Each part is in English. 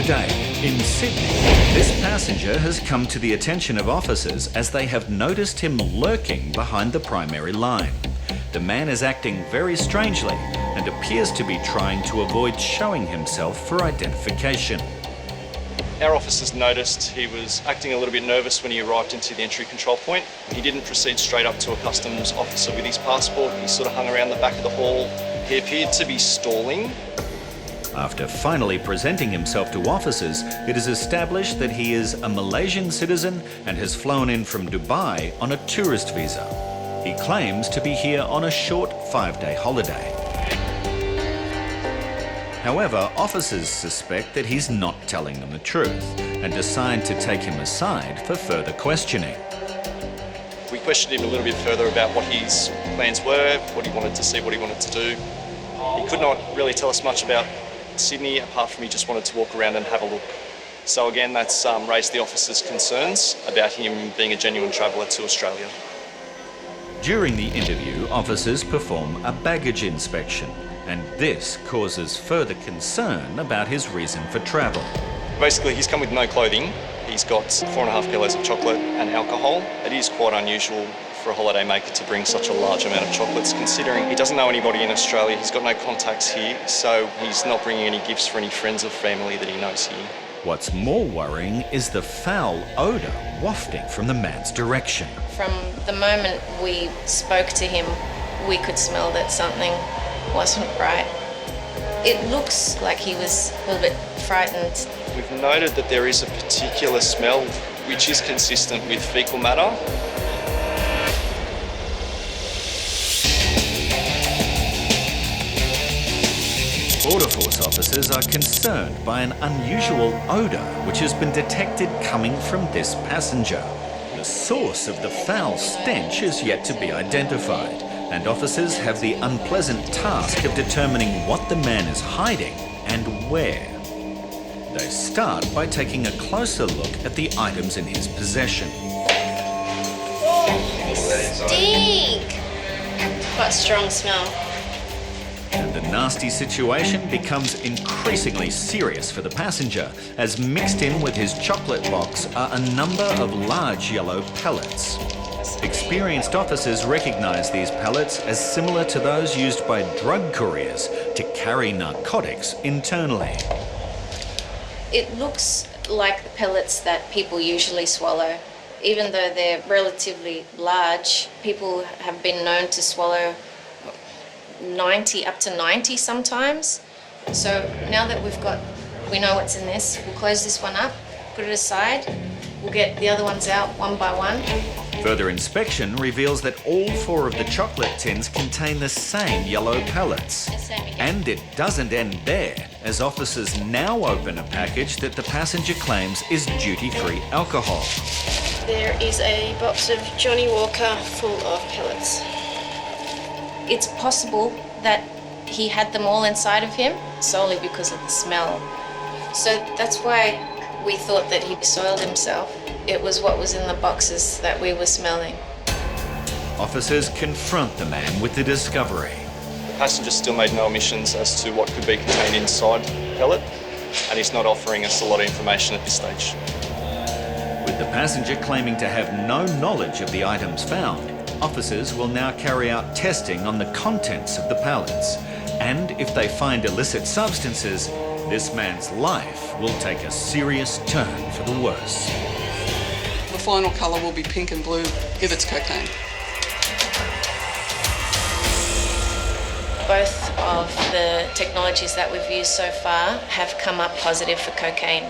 today. In Sydney, this passenger has come to the attention of officers as they have noticed him lurking behind the primary line. The man is acting very strangely and appears to be trying to avoid showing himself for identification. Our officers noticed he was acting a little bit nervous when he arrived into the entry control point. He didn't proceed straight up to a customs officer with his passport. He sort of hung around the back of the hall. He appeared to be stalling. After finally presenting himself to officers, it is established that he is a Malaysian citizen and has flown in from Dubai on a tourist visa. He claims to be here on a short 5-day holiday. However, officers suspect that he's not telling them the truth and decide to take him aside for further questioning. We questioned him a little bit further about what his plans were, what he wanted to see, what he wanted to do. He could not really tell us much about Sydney, apart from he just wanted to walk around and have a look. So again, that's raised the officers' concerns about him being a genuine traveller to Australia. During the interview, officers perform a baggage inspection, and this causes further concern about his reason for travel. Basically, he's come with no clothing. He's got 4.5 kilos of chocolate and alcohol. It is quite unusual for a holidaymaker to bring such a large amount of chocolates, considering he doesn't know anybody in Australia, he's got no contacts here, so he's not bringing any gifts for any friends or family that he knows here. What's more worrying is the foul odour wafting from the man's direction. From the moment we spoke to him, we could smell that something wasn't right. It looks like he was a little bit frightened. We've noted that there is a particular smell which is consistent with fecal matter. Border Force officers are concerned by an unusual odour which has been detected coming from this passenger. The source of the foul stench is yet to be identified, and officers have the unpleasant task of determining what the man is hiding and where. They start by taking a closer look at the items in his possession. They stink! Quite a strong smell. And the nasty situation becomes increasingly serious for the passenger, as mixed in with his chocolate box are a number of large yellow pellets. Experienced officers recognise these pellets as similar to those used by drug couriers to carry narcotics internally. It looks like the pellets that people usually swallow. Even though they're relatively large, people have been known to swallow 90, up to 90 sometimes. So now that we know what's in this, we'll close this one up, put it aside, we'll get the other ones out one by one. Further inspection reveals that all 4 of the chocolate tins contain the same yellow pellets. And it doesn't end there, as officers now open a package that the passenger claims is duty-free alcohol. There is a box of Johnny Walker full of pellets. It's possible that he had them all inside of him solely because of the smell. So that's why we thought that he soiled himself. It was what was in the boxes that we were smelling. Officers confront the man with the discovery. The passenger still made no omissions as to what could be contained inside the pellet, and he's not offering us a lot of information at this stage. With the passenger claiming to have no knowledge of the items found, officers will now carry out testing on the contents of the pallets. And if they find illicit substances, this man's life will take a serious turn for the worse. The final colour will be pink and blue if it's cocaine. Both of the technologies that we've used so far have come up positive for cocaine.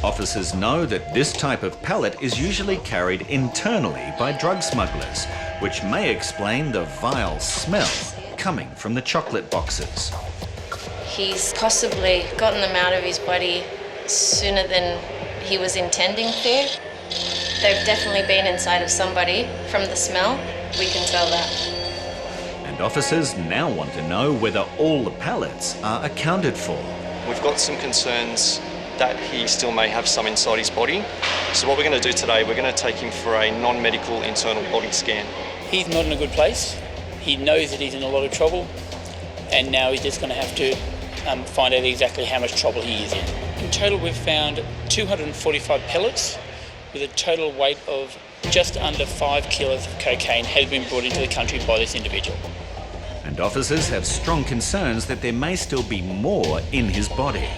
Officers know that this type of pellet is usually carried internally by drug smugglers, which may explain the vile smell coming from the chocolate boxes. He's possibly gotten them out of his body sooner than he was intending to. They've definitely been inside of somebody. From the smell, we can tell that. And officers now want to know whether all the pellets are accounted for. We've got some concerns that he still may have some inside his body. So what we're going to do today, we're going to take him for a non-medical internal body scan. He's not in a good place. He knows that he's in a lot of trouble, and now he's just going to have to find out exactly how much trouble he is in. In total, we've found 245 pellets with a total weight of just under 5 kilos of cocaine had been brought into the country by this individual. And officers have strong concerns that there may still be more in his body.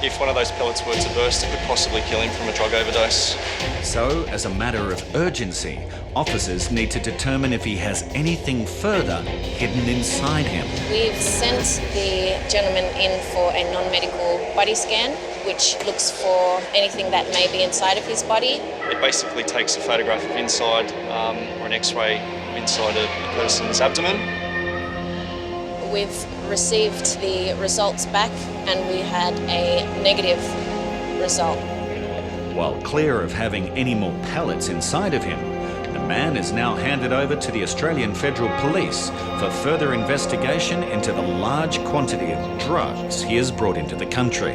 If one of those pellets were to burst, it could possibly kill him from a drug overdose. So, as a matter of urgency, officers need to determine if he has anything further hidden inside him. We've sent the gentleman in for a non-medical body scan, which looks for anything that may be inside of his body. It basically takes a photograph of inside or an x-ray inside a person's abdomen. We've received the results back and we had a negative result. While clear of having any more pellets inside of him, the man is now handed over to the Australian Federal Police for further investigation into the large quantity of drugs he has brought into the country.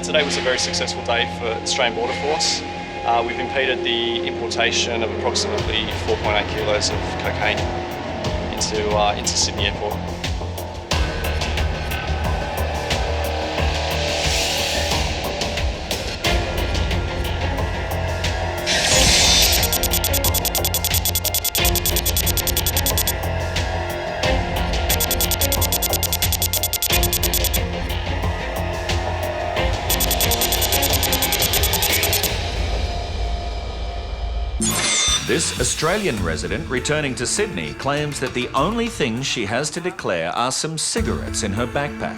Today was a very successful day for Australian Border Force. We've impeded the importation of approximately 4.8 kilos of cocaine into Sydney Airport. This Australian resident returning to Sydney claims that the only things she has to declare are some cigarettes in her backpack.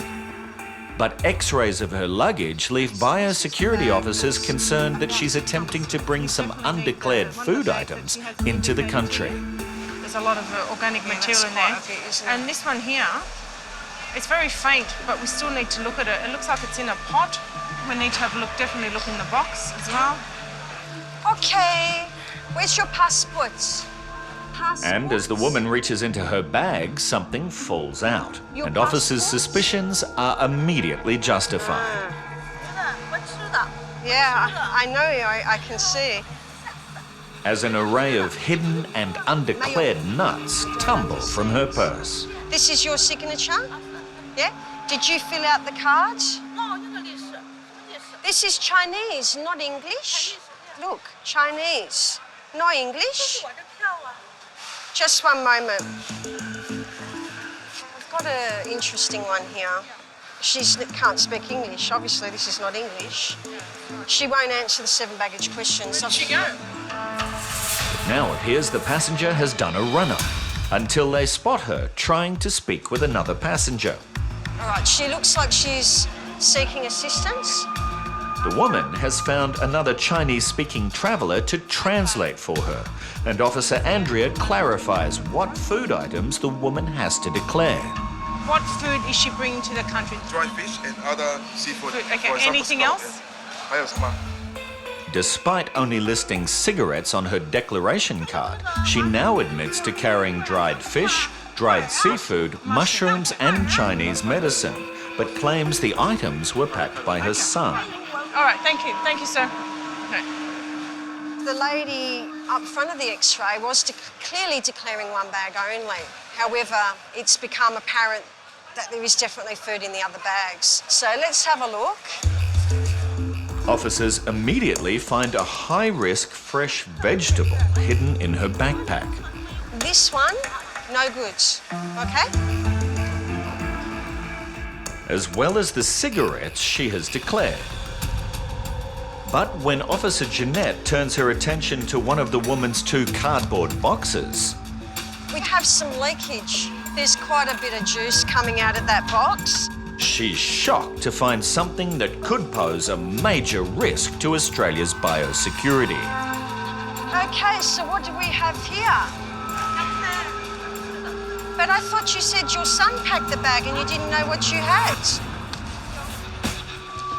But x-rays of her luggage leave biosecurity officers concerned that she's attempting to bring some undeclared food items into the country. There's a lot of organic material in there. And this one here, it's very faint, but we still need to look at it. It looks like it's in a pot. We need to have a look, definitely look in the box as well. Okay. Where's your passports? And as the woman reaches into her bag, something falls out. And officers' suspicions are immediately justified. Yeah, I know, I can see. As an array of hidden and undeclared nuts tumble from her purse. This is your signature? Yeah? Did you fill out the cards? This is Chinese, not English. Look, Chinese. No English? Just one moment. I've got an interesting one here. She can't speak English. Obviously, this is not English. She won't answer the 7 baggage questions. Where'd she go? It now appears the passenger has done a run-up until they spot her trying to speak with another passenger. All right, she looks like she's seeking assistance. The woman has found another Chinese-speaking traveller to translate for her, and Officer Andrea clarifies what food items the woman has to declare. What food is she bringing to the country? Dried fish and other seafood. Food. Okay, For example, anything else? Despite only listing cigarettes on her declaration card, she now admits to carrying dried fish, dried seafood, mushrooms and Chinese medicine, but claims the items were packed by her son. All right, thank you. Thank you, sir. Okay. The lady up front of the x-ray was clearly declaring one bag only. However, it's become apparent that there is definitely food in the other bags. So let's have a look. Officers immediately find a high-risk fresh vegetable hidden in her backpack. This one, no goods, okay? As well as the cigarettes she has declared. But when Officer Jeanette turns her attention to one of the woman's 2 cardboard boxes, We have some leakage. There's quite a bit of juice coming out of that box. she's shocked to find something that could pose a major risk to Australia's biosecurity. Okay, so what do we have here? But I thought you said your son packed the bag and you didn't know what you had.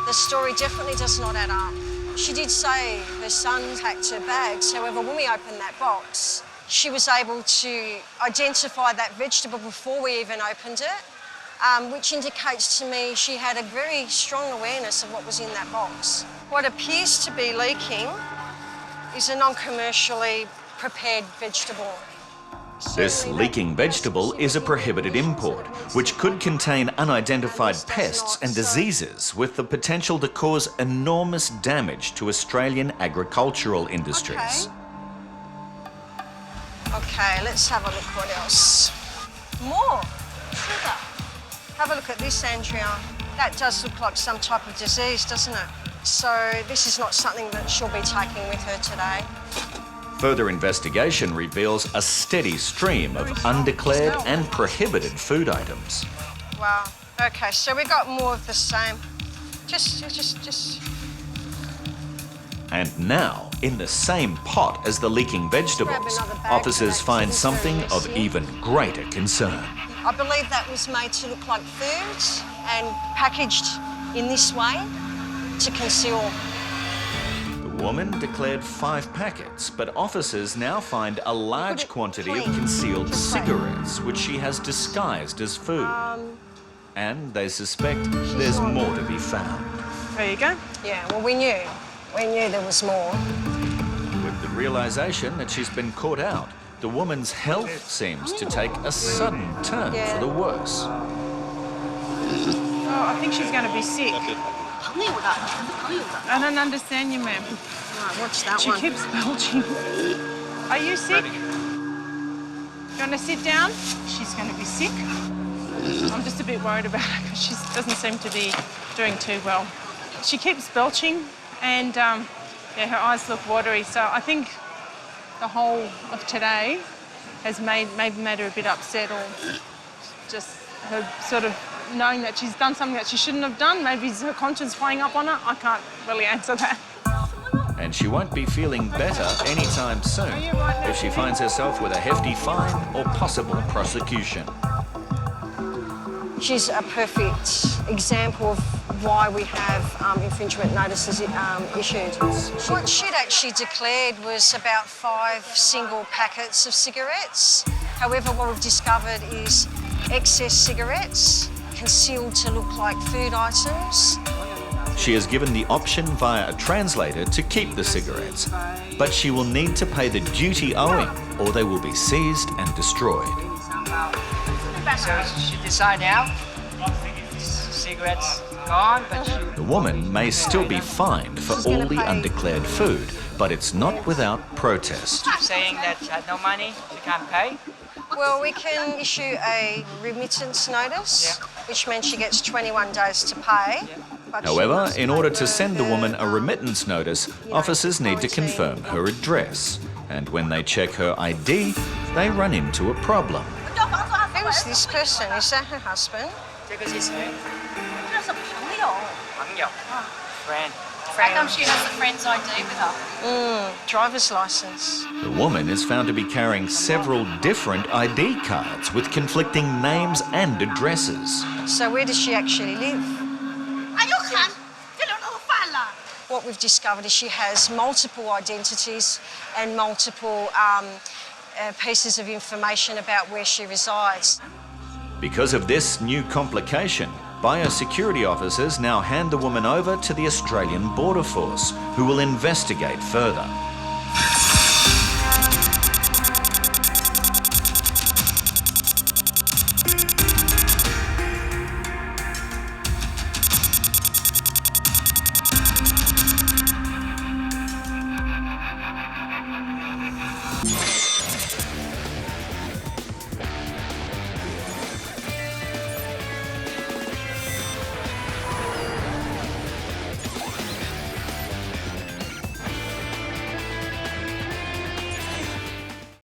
The story definitely does not add up. She did say her son packed her bags. However, when we opened that box, she was able to identify that vegetable before we even opened it, which indicates to me she had a very strong awareness of what was in that box. What appears to be leaking is a non-commercially prepared vegetable. This leaking vegetable is a prohibited import, which could contain unidentified pests and diseases with the potential to cause enormous damage to Australian agricultural industries. Okay, let's have a look what else. More sugar. Have a look at this, Andrea. That does look like some type of disease, doesn't it? So this is not something that she'll be taking with her today. Further investigation reveals a steady stream of undeclared and prohibited food items. Wow. Okay, so we got more of the same. Just. And now, in the same pot as the leaking vegetables, officers find something of even greater concern. I believe that was made to look like food and packaged in this way to conceal. The woman declared 5 packets, but officers now find a large quantity of concealed cigarettes, which she has disguised as food. And they suspect there's more to be found. There you go. Yeah, well, we knew. We knew there was more. With the realisation that she's been caught out, the woman's health seems to take a sudden turn for the worse. Oh, I think she's going to be sick. I don't understand you, ma'am. Right, watch that She one. keeps belching. Are you sick? You want to sit down? She's going to be sick. I'm just a bit worried about her because she doesn't seem to be doing too well. She keeps belching and yeah, her eyes look watery. So I think the whole of today has maybe made her a bit upset, or just her sort of knowing that she's done something that she shouldn't have done. Maybe is her conscience playing up on her. I can't really answer that. And she won't be feeling better anytime soon if she finds herself with a hefty fine or possible prosecution. She's a perfect example of why we have infringement notices issued. What she'd actually declared was about 5 single packets of cigarettes. However, what we've discovered is excess cigarettes concealed to look like food items. She is given the option via a translator to keep the cigarettes, but she will need to pay the duty owing or they will be seized and destroyed. So she decide now, cigarettes gone, but she... The woman may still be fined for all the undeclared food, but it's not without protest. saying that she had no money, she can't pay. Well, we can issue a remittance notice, which means she gets 21 days to pay. However, in order to send the woman a remittance notice, officers need to confirm her address. And when they check her ID, they run into a problem. Who is this person? Is that her husband? Friend. How come she has the friend's ID with her? Driver's licence. The woman is found to be carrying several different ID cards with conflicting names and addresses. So where does she actually live? What we've discovered is she has multiple identities and multiple pieces of information about where she resides. Because of this new complication, Biosecurity officers now hand the woman over to the Australian Border Force, who will investigate further.